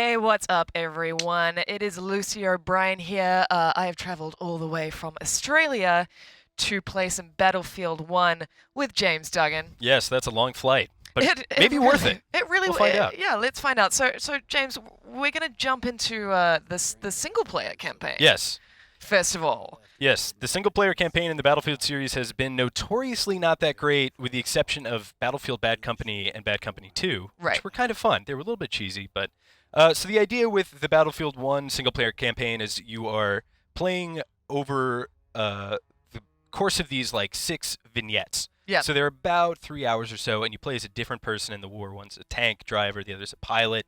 Hey, what's up, everyone? It is Lucy O'Brien here. I have traveled all the way from Australia to play some Battlefield 1 with James Duggan. Yes, that's a long flight, but It maybe worth really, it. it really, We'll find out. yeah. Let's find out. So James, we're gonna jump into the single player campaign. Yes, First of all, yes. The single-player campaign in the Battlefield series has been notoriously not that great, with the exception of Battlefield Bad Company and Bad Company 2, right? which were kind of fun. They were a little bit cheesy, but so the idea with the Battlefield 1 single-player campaign is you are playing over the course of these like 6 vignettes. Yeah. So they're about 3 hours or so, and you play as a different person in the war. One's a tank driver, the other's a pilot,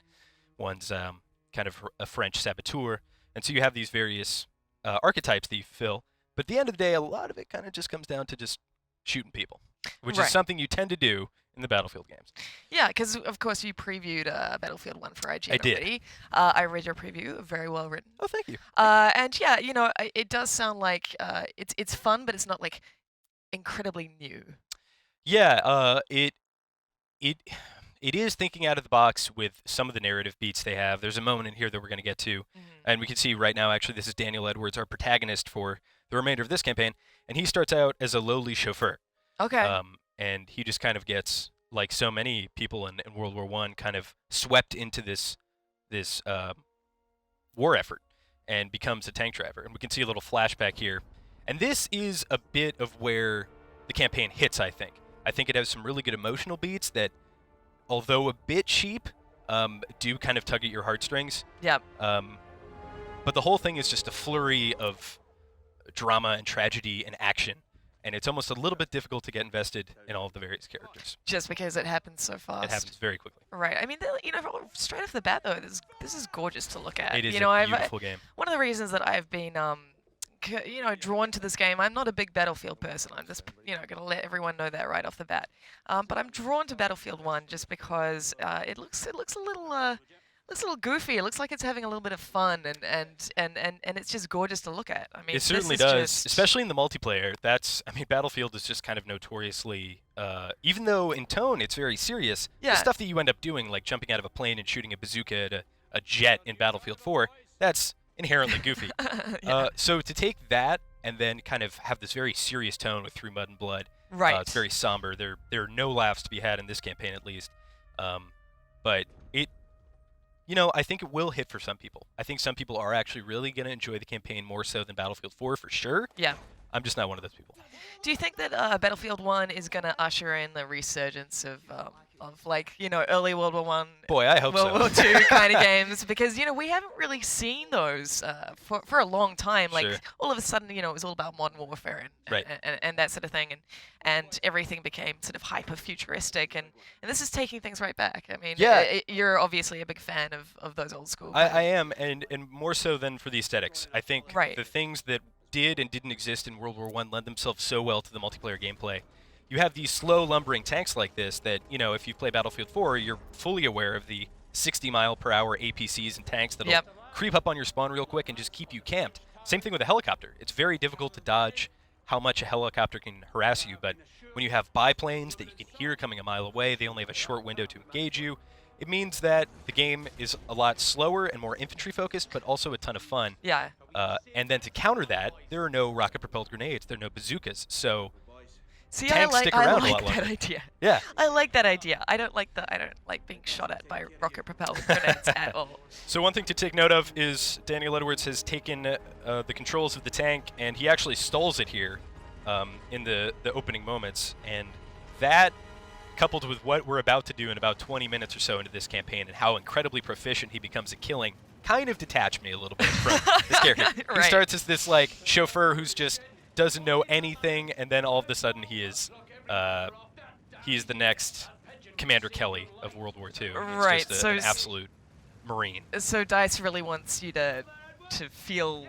one's kind of a French saboteur, and so you have these various archetypes that you fill. But at the end of the day, a lot of it kind of just comes down to just shooting people, which Right. is something you tend to do in the Battlefield games. Yeah, because of course you previewed Battlefield 1 for IGN I did. already. I read your preview, very well written. Oh, thank you. And yeah, it does sound like it's fun, but it's not like incredibly new. Yeah, it it is thinking out of the box with some of the narrative beats they have. There's a moment in here that we're going to get to, and we can see right now. Actually, this is Daniel Edwards, our protagonist for the remainder of this campaign, and he starts out as a lowly chauffeur. Okay. And he just kind of gets, like so many people in World War I, kind of swept into this war effort and becomes a tank driver. And we can see a little flashback here. And this is a bit of where the campaign hits, I think. I think it has some really good emotional beats that, although a bit cheap, do kind of tug at your heartstrings. Yep. But the whole thing is just a flurry of drama and tragedy and action. And it's almost a little bit difficult to get invested in all of the various characters. Just because it happens so fast. It happens very quickly. Right. I mean, straight off the bat though, this is gorgeous to look at. It is a beautiful game. One of the reasons that I've been drawn to this game. I'm not a big Battlefield person. I'm just gonna let everyone know that right off the bat. But I'm drawn to Battlefield 1 just because it looks a little goofy. It looks like it's having a little bit of fun, and it's just gorgeous to look at. I mean, It certainly this is does, just- especially in the multiplayer. Battlefield is just kind of notoriously, even though in tone it's very serious, Yeah. the stuff that you end up doing, like jumping out of a plane and shooting a bazooka at a jet in Battlefield 4, that's inherently goofy. Yeah. So to take that and then kind of have this very serious tone with Through Mud and Blood, Right. it's very somber. There are no laughs to be had in this campaign, at least. But I think it will hit for some people. I think some people are actually really going to enjoy the campaign more so than Battlefield 4 for sure. Yeah. I'm just not one of those people. Do you think that Battlefield 1 is going to usher in the resurgence of early World War One, Boy, I hope World so. War Two kind of games? Because we haven't really seen those for a long time. Like Sure. all of a sudden, it was all about modern warfare Right. and that sort of thing, and everything became sort of hyper futuristic, and this is taking things right back. I mean, Yeah. you're obviously a big fan of those old school. I am, and more so than for the aesthetics. I think Right. the things that did and didn't exist in World War I lend themselves so well to the multiplayer gameplay. You have these slow lumbering tanks like this that, if you play Battlefield 4, you're fully aware of the 60-mile-per-hour APCs and tanks that'll Yep. creep up on your spawn real quick and just keep you camped. Same thing with a helicopter. It's very difficult to dodge how much a helicopter can harass you, but when you have biplanes that you can hear coming a mile away, they only have a short window to engage you. It means that the game is a lot slower and more infantry-focused, but also a ton of fun. Yeah. And then to counter that, there are no rocket-propelled grenades. There are no bazookas. So See, tanks stick I around a like lot that longer. idea. Yeah. I like that idea. I don't like being shot at by rocket propelled grenades at all. So one thing to take note of is Daniel Edwards has taken the controls of the tank, and he actually stalls it here in the opening moments. And that, coupled with what we're about to do in about 20 minutes or so into this campaign and how incredibly proficient he becomes at killing, kind of detached me a little bit from this character. He Right. starts as this chauffeur who's just doesn't know anything, and then all of a sudden he's the next Commander Kelly of World War II. He's Right, just so an absolute Marine. So DICE really wants you to feel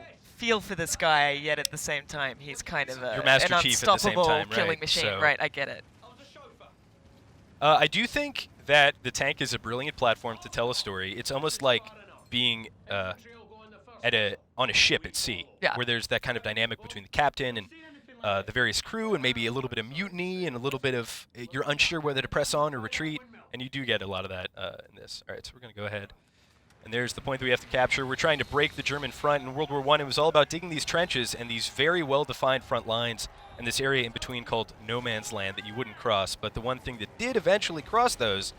for this guy, yet at the same time he's kind of Your Master an Chief at the same unstoppable time, killing right, machine. so- Right, I get it. I do think that the tank is a brilliant platform to tell a story. It's almost like being on a ship at sea, Yeah. where there's that kind of dynamic between the captain and the various crew, and maybe a little bit of mutiny and a little bit of you're unsure whether to press on or retreat, and you do get a lot of that in this. All right, so we're going to go ahead. And there's the point that we have to capture. We're trying to break the German front. In World War I, it was all about digging these trenches and these very well-defined front lines and this area in between called no man's land that you wouldn't cross. But the one thing that did eventually cross those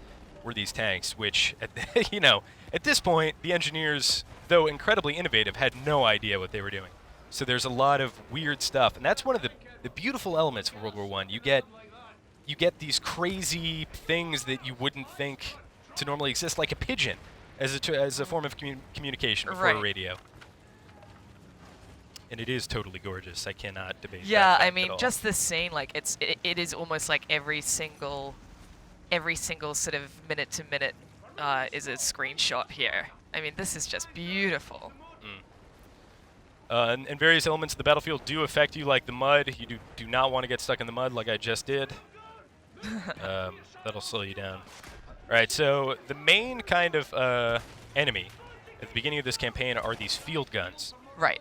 were these tanks, which, at this point, the engineers, though incredibly innovative, had no idea what they were doing. So there's a lot of weird stuff. And that's one of the beautiful elements of World War I. You get these crazy things that you wouldn't think to normally exist, like a pigeon as a form of communication before a radio. And it is totally gorgeous. I cannot debate that Yeah, fact I at mean, all. just this scene, like it is almost like every single sort of minute to minute is a screenshot here. I mean, this is just beautiful. And various elements of the battlefield do affect you, like the mud. You do not want to get stuck in the mud like I just did. That'll slow you down. All right, so the main kind of enemy at the beginning of this campaign are these field guns. Right.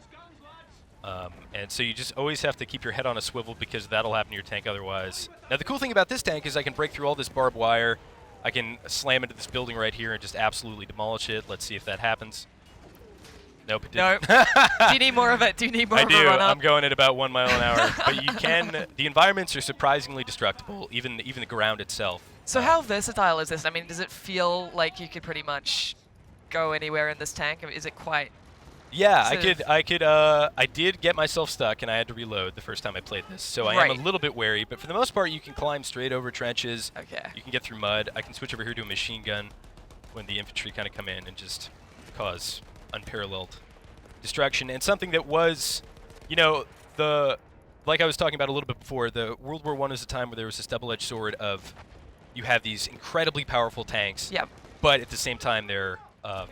And so you just always have to keep your head on a swivel because that'll happen to your tank otherwise. Now, the cool thing about this tank is I can break through all this barbed wire. I can slam into this building right here and just absolutely demolish it. Let's see if that happens. Nope, it didn't. Nope. Do you need more of it? Do you need more I of a do. run up? I'm going at about 1 mile an hour. But you can. The environments are surprisingly destructible, even the ground itself. So how versatile is this? I mean, does it feel like you could pretty much go anywhere in this tank? I mean, is it quite... Yeah, sort I did get myself stuck, and I had to reload the first time I played this. So I am Right. a little bit wary, but for the most part, you can climb straight over trenches. Okay. You can get through mud. I can switch over here to a machine gun when the infantry kind of come in and just cause unparalleled destruction. And something that was, like I was talking about a little bit before, the World War I is a time where there was this double-edged sword of you have these incredibly powerful tanks, Yep. but at the same time they're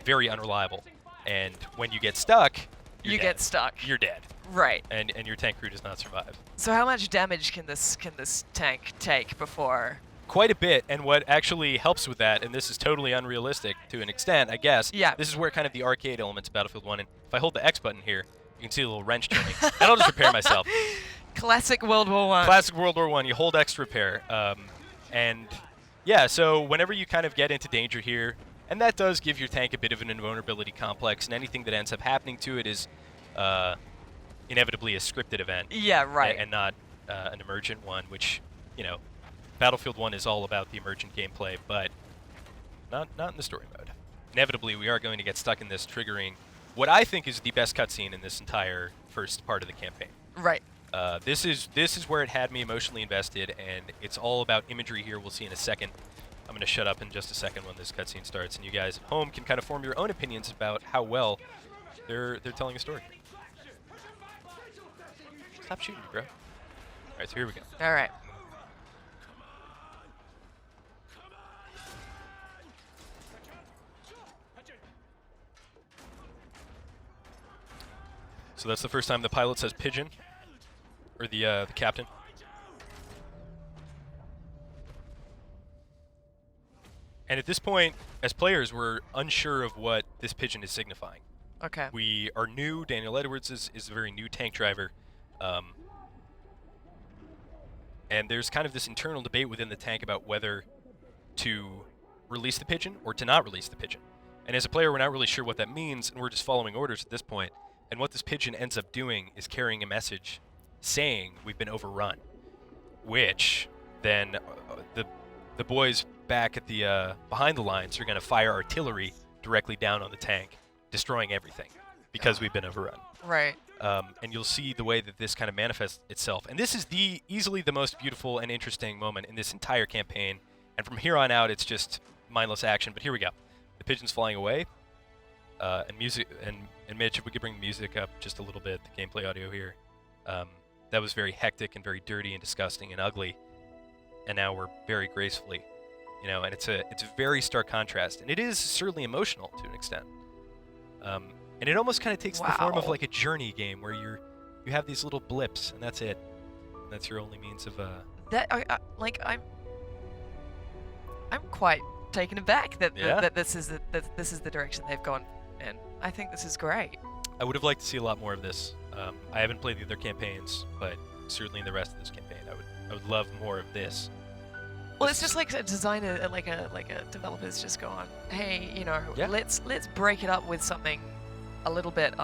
very unreliable. And when you get stuck, You dead. get stuck. You're dead, Right. and your tank crew does not survive. So how much damage can this tank take before... Quite a bit, and what actually helps with that, and this is totally unrealistic to an extent, I guess. Yeah. This is where kind of the arcade elements of Battlefield 1, and if I hold the X button here, you can see a little wrench turning. And I'll just repair myself. Classic World War I. Classic World War I, you hold X to repair. And yeah, so whenever you kind of get into danger here, and that does give your tank a bit of an invulnerability complex, and anything that ends up happening to it is inevitably a scripted event. Yeah, right. And not an emergent one, which, Battlefield 1 is all about the emergent gameplay, but not in the story mode. Inevitably, we are going to get stuck in this, triggering what I think is the best cutscene in this entire first part of the campaign. Right. This is where it had me emotionally invested, and it's all about imagery here. We'll see in a second. I'm going to shut up in just a second when this cutscene starts, and you guys at home can kind of form your own opinions about how well they're telling a story. Stop shooting me, bro. All right, so here we go. All right. So that's the first time the pilot says pigeon, or the captain. And at this point, as players, we're unsure of what this pigeon is signifying. Okay. We are new. Daniel Edwards is a very new tank driver. And there's kind of this internal debate within the tank about whether to release the pigeon or to not release the pigeon. And as a player, we're not really sure what that means, and we're just following orders at this point. And what this pigeon ends up doing is carrying a message saying we've been overrun, which then the boys back at the behind the lines are going to fire artillery directly down on the tank, destroying everything because we've been overrun. Right. And you'll see the way that this kind of manifests itself. And this is easily the most beautiful and interesting moment in this entire campaign. And from here on out, it's just mindless action. But here we go. The pigeon's flying away. And music, and Mitch, if we could bring the music up just a little bit, the gameplay audio here. That was very hectic and very dirty and disgusting and ugly. And now we're very gracefully, and it's a very stark contrast. And it is certainly emotional to an extent. And it almost kind of takes the form of like a journey game where you have these little blips, and that's it. And that's your only means of I'm quite taken aback that Yeah. that this is the direction they've gone in. I think this is great. I would have liked to see a lot more of this. I haven't played the other campaigns, but certainly in the rest of this campaign, I would love more of this. Well, it's just like a designer, like a developer's just gone, hey, you know, Yeah. let's break it up with something a little bit.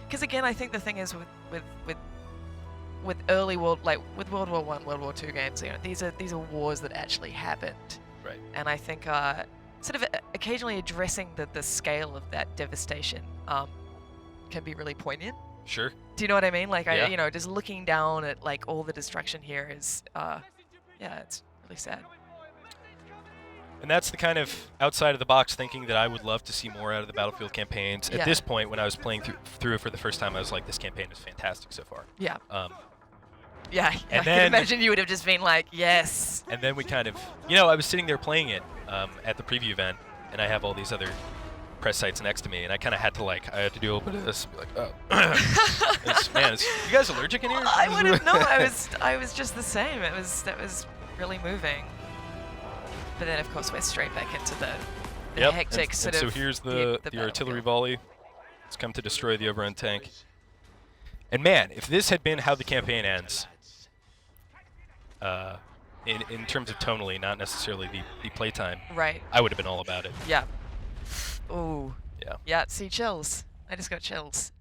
Because again, I think the thing is with early world, like with World War I, World War II games, you know, these are wars that actually happened. Right. And I think sort of occasionally addressing the scale of that devastation can be really poignant. Sure. Do you know what I mean? Like, Yeah. you know, just looking down at like all the destruction here is, yeah, it's really sad. And that's the kind of outside of the box thinking that I would love to see more out of the Battlefield campaigns. Yeah. At this point, when I was playing through it for the first time, I was like, this campaign is fantastic so far. Yeah. And Yeah, I can then- imagine you would have just been like, yes. And then we kind of, you know, I was sitting there playing it at the preview event, and I have all these other press sites next to me, and I kind of had to I had to do a little bit of this, and be like, oh, man, is you guys allergic in here? I wouldn't know. I was just the same. That was really moving. But then, of course, we're straight back into the Yep. hectic and sort so of. here's the artillery battlefield. volley. It's come to destroy the overrun tank. And man, if this had been how the campaign ends, in terms of tonally, not necessarily the playtime, Right. I would have been all about it. Yeah. Ooh. Yeah. Yeah. See, chills. I just got chills.